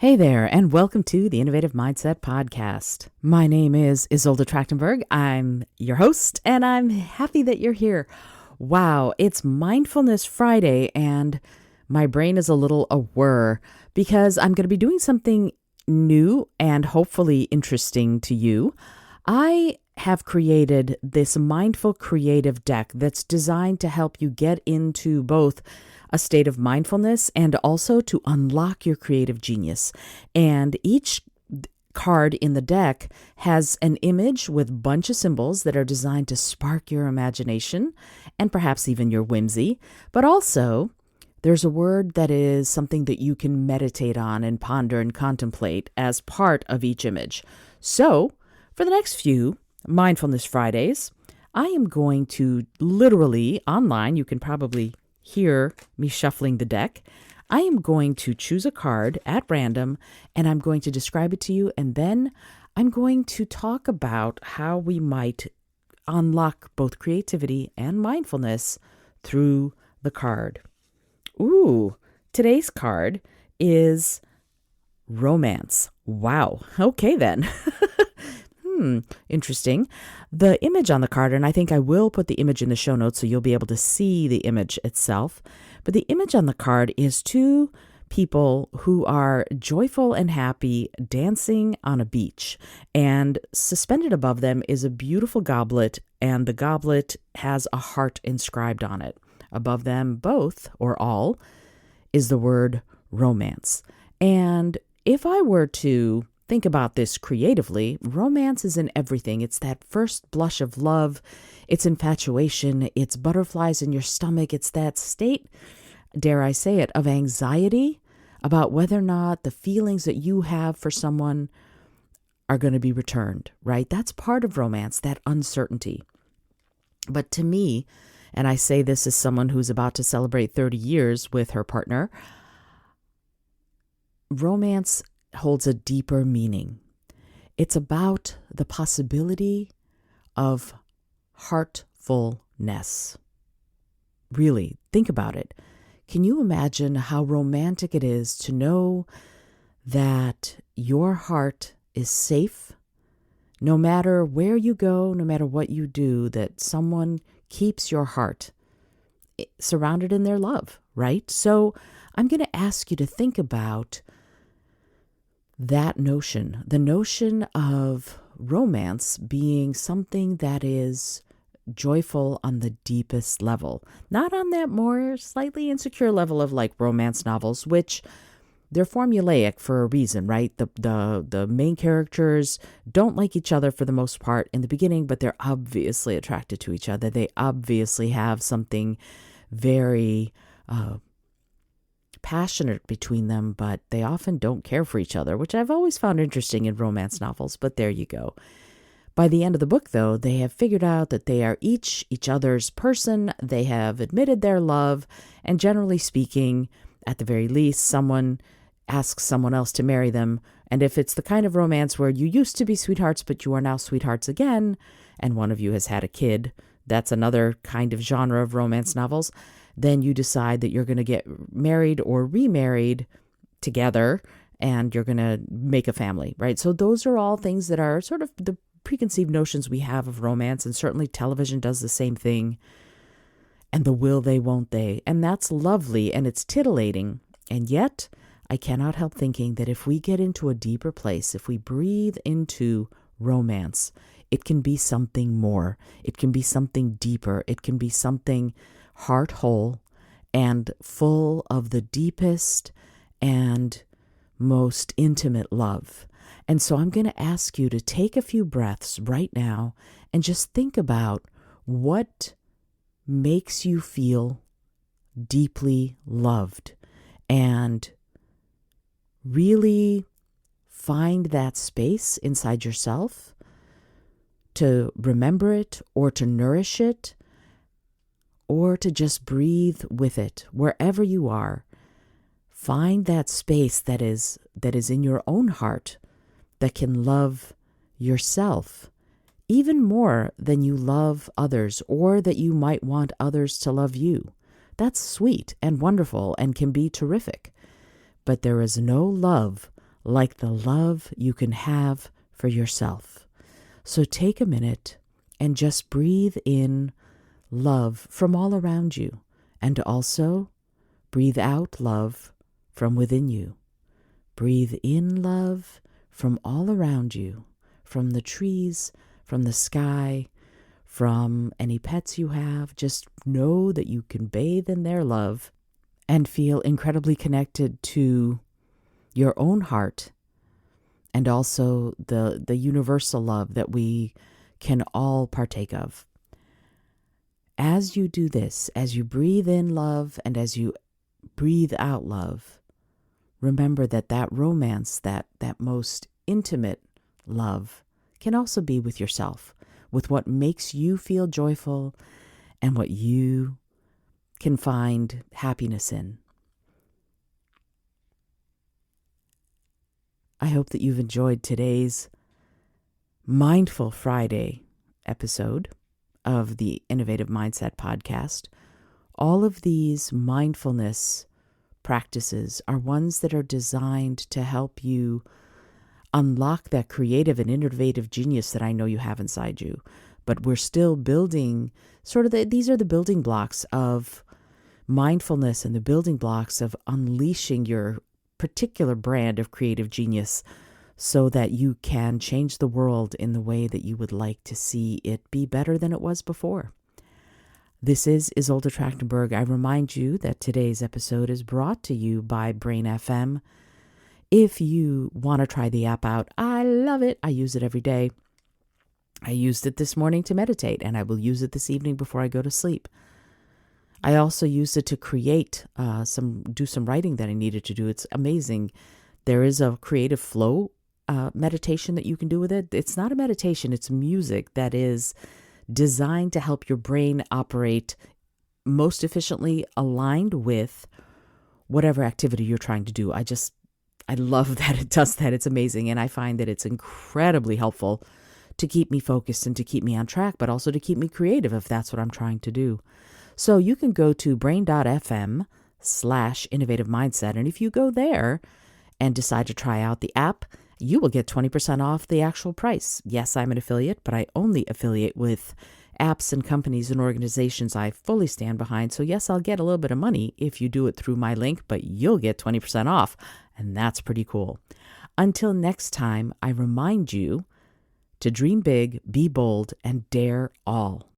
Hey there, and welcome to the Innovative Mindset Podcast. My name is Isolde Trachtenberg. I'm your host, and I'm happy that you're here. Wow, it's Mindfulness Friday, and my brain is a little awhir because I'm going to be doing something new and hopefully interesting to you. I have created this mindful creative deck that's designed to help you get into both a state of mindfulness and also to unlock your creative genius. And each card in the deck has an image with a bunch of symbols that are designed to spark your imagination and perhaps even your whimsy. But also, there's a word that is something that you can meditate on and ponder and contemplate as part of each image. So, for the next few Mindfulness Fridays, I am going to literally online, you can probably hear me shuffling the deck. I am going to choose a card at random and I'm going to describe it to you, and then I'm going to talk about how we might unlock both creativity and mindfulness through the card. Ooh, today's card is romance. Wow. Okay then. Interesting. The image on the card, and I think I will put the image in the show notes so you'll be able to see the image itself. But the image on the card is two people who are joyful and happy dancing on a beach. And suspended above them is a beautiful goblet, and the goblet has a heart inscribed on it. Above them both, or all, is the word romance. And if I were to think about this creatively, romance is in everything. It's that first blush of love, it's infatuation, it's butterflies in your stomach, it's that state, dare I say it, of anxiety about whether or not the feelings that you have for someone are going to be returned, right? That's part of romance, that uncertainty. But to me, and I say this as someone who's about to celebrate 30 years with her partner, romance holds a deeper meaning. It's about the possibility of heartfulness. Really, think about it. Can you imagine how romantic it is to know that your heart is safe, no matter where you go, no matter what you do, that someone keeps your heart surrounded in their love, right? So I'm going to ask you to think about that notion, the notion of romance being something that is joyful on the deepest level, not on that more slightly insecure level of like romance novels, which they're formulaic for a reason, right? The main characters don't like each other for the most part in the beginning, but they're obviously attracted to each other. They obviously have something very passionate between them, but they often don't care for each other, which I've always found interesting in romance novels, but there you go. By the end of the book, though, they have figured out that they are each other's person. They have admitted their love, and generally speaking, at the very least, someone asks someone else to marry them. And if it's the kind of romance where you used to be sweethearts, but you are now sweethearts again, and one of you has had a kid, that's another kind of genre of romance novels, then you decide that you're going to get married or remarried together and you're going to make a family, right? So those are all things that are sort of the preconceived notions we have of romance, and certainly television does the same thing. And the will they, won't they. And that's lovely and it's titillating. And yet, I cannot help thinking that if we get into a deeper place, if we breathe into romance, it can be something more. It can be something deeper. It can be something heart whole and full of the deepest and most intimate love. And so I'm going to ask you to take a few breaths right now and just think about what makes you feel deeply loved, and really find that space inside yourself to remember it or to nourish it, or to just breathe with it wherever you are. Find that space that is in your own heart that can love yourself even more than you love others, or that you might want others to love you. That's sweet and wonderful and can be terrific. But there is no love like the love you can have for yourself. So take a minute and just breathe in love from all around you, and also breathe out love from within you. Breathe in love from all around you, from the trees, from the sky, from any pets you have. Just know that you can bathe in their love and feel incredibly connected to your own heart, and also the universal love that we can all partake of. As you do this, as you breathe in love and as you breathe out love, remember that romance, that most intimate love, can also be with yourself, with what makes you feel joyful and what you can find happiness in. I hope that you've enjoyed today's Mindful Friday episode of the Innovative Mindset Podcast. All of these mindfulness practices are ones that are designed to help you unlock that creative and innovative genius that I know you have inside you. But we're still building these are the building blocks of mindfulness and the building blocks of unleashing your particular brand of creative genius so that you can change the world in the way that you would like to see it be better than it was before. This is Isolde Trachtenberg. I remind you that today's episode is brought to you by Brain FM. If you want to try the app out, I love it. I use it every day. I used it this morning to meditate, and I will use it this evening before I go to sleep. I also used it to create do some writing that I needed to do. It's amazing. There is a creative flow meditation that you can do with it. It's not a meditation. It's music that is designed to help your brain operate most efficiently, aligned with whatever activity you're trying to do. I love that it does that. It's amazing. And I find that it's incredibly helpful to keep me focused and to keep me on track, but also to keep me creative if that's what I'm trying to do. So you can go to brain.fm/innovative mindset. And if you go there and decide to try out the app, you will get 20% off the actual price. Yes, I'm an affiliate, but I only affiliate with apps and companies and organizations I fully stand behind. So yes, I'll get a little bit of money if you do it through my link, but you'll get 20% off. And that's pretty cool. Until next time, I remind you to dream big, be bold, and dare all.